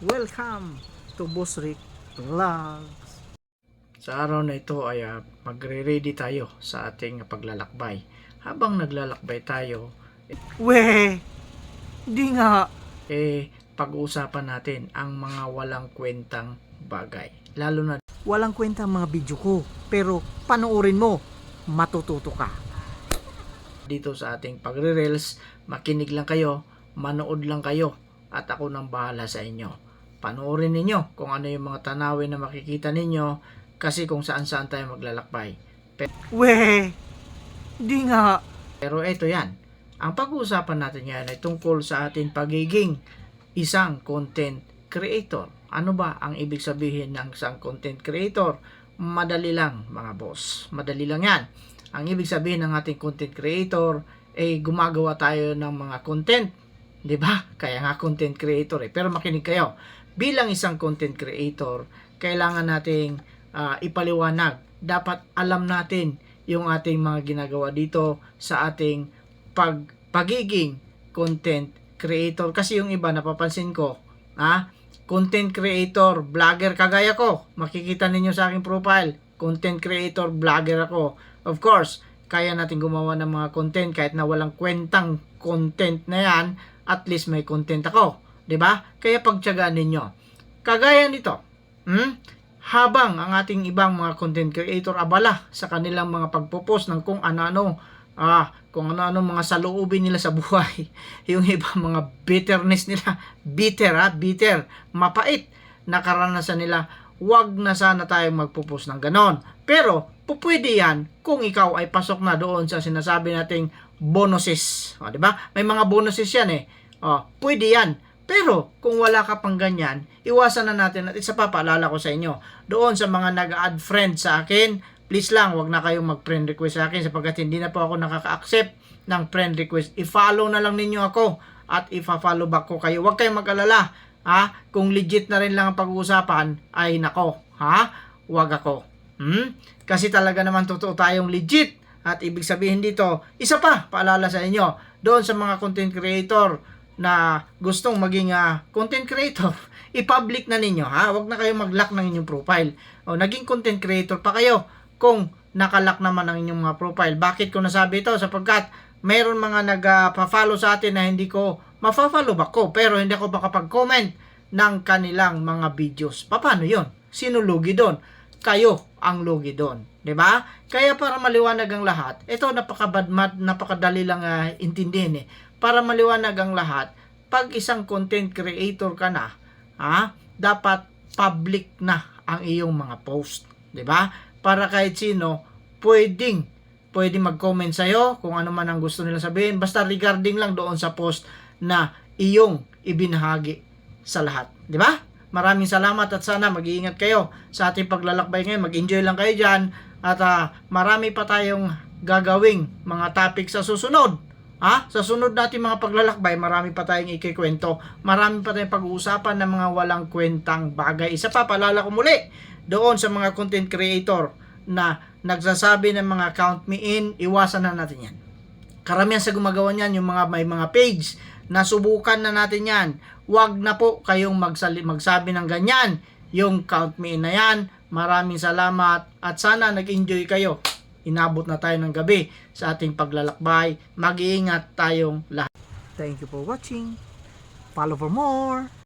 Welcome to Boss Rick Vlogs. Sa araw na ito ay magre-ready tayo sa ating paglalakbay. Habang naglalakbay tayo, di nga, pag-uusapan natin ang mga walang kwentang bagay. Lalo na walang kwentang mga video ko, pero panoorin mo, matututo ka. Dito sa ating pagre-reels, makinig lang kayo, manood lang kayo, at ako nang bahala sa inyo. Panoorin ninyo kung ano yung mga tanawin na makikita ninyo kasi kung saan-saan tayo maglalakbay. Di nga. Pero eto yan. Ang pag-uusapan natin yan ay tungkol sa ating pagiging isang content creator. Ano ba ang ibig sabihin ng isang content creator? Madali lang mga boss. Madali lang yan. Ang ibig sabihin ng ating content creator ay gumagawa tayo ng mga content. 'Di ba? Kaya nga content creator eh. Pero makinig kayo. Bilang isang content creator, kailangan nating ipaliwanag. Dapat alam natin yung ating mga ginagawa dito sa ating pagiging content creator. Kasi yung iba napapansin ko, content creator, vlogger kagaya ko. Makikita ninyo sa aking profile, content creator, vlogger ako. Of course, kaya natin gumawa ng mga content kahit na walang kwentang content na yan, at least may content ako, 'di ba? Kaya pagtiyagaan ninyo. Kagaya nito, habang ang ating ibang mga content creator abala sa kanilang mga pagpo-post ng kung ano-ano, mga saloobin nila sa buhay, yung ibang mga bitterness nila, bitter, mapait na karanasan nila, wag na sana tayong magpo-post ng ganon. Pero pwede yan kung ikaw ay pasok na doon sa sinasabi nating bonuses. O, diba? May mga bonuses yan eh. O, pwede yan. Pero kung wala ka pang ganyan, iwasan na natin. At isa pa, paalala ko sa inyo, doon sa mga nag-add friend sa akin, please lang, wag na kayong mag-friend request sa akin sapagkat hindi na po ako nakaka-accept ng friend request. I-follow na lang ninyo ako at i-follow back ko kayo. Wag kayong mag-alala. Kung legit na rin lang ang pag-uusapan, ay nako, wag ako. Kasi talaga naman totoo tayong legit. At ibig sabihin dito, isa pa, paalala sa inyo, doon sa mga content creator na gustong maging content creator, i-public na ninyo, Wag na kayo mag-lock ng inyong profile. O, naging content creator pa kayo kung nakalock naman ang inyong mga profile. Bakit ko nasabi ito? Sapagkat mayroon mga nag-follow sa atin na hindi ko ma-follow back ko, pero hindi ako makapag-comment ng kanilang mga videos. Paano yun? Sino lugi doon? Kayo ang lugi doon, 'di ba? Kaya para maliwanag ang lahat, ito napakadali lang intindihin eh. Para maliwanag ang lahat, pag isang content creator ka na, dapat public na ang iyong mga post, 'di ba? Para kahit sino pwedeng mag-comment sa iyo kung ano man ang gusto nila sabihin, basta regarding lang doon sa post na iyong ibinahagi sa lahat, 'di ba? Maraming salamat at sana mag-iingat kayo sa ating paglalakbay ngayon. Mag-enjoy lang kayo dyan. At marami pa tayong gagawing mga topic sa susunod. Sa sunod natin mga paglalakbay, marami pa tayong ikikwento. Marami pa tayong pag-uusapan ng mga walang kwentang bagay. Isa pa, paalala ko muli, doon sa mga content creator na nagsasabi ng mga count me in, iwasan na natin yan. Karamihan sa gumagawa niyan, yung may mga page, nasubukan na natin yan. Huwag na po kayong magsabi ng ganyan. Yung count me in na yan. Maraming salamat at sana nag-enjoy kayo. Inabot na tayo ng gabi sa ating paglalakbay. Mag-iingat tayong lahat. Thank you for watching. Follow for more.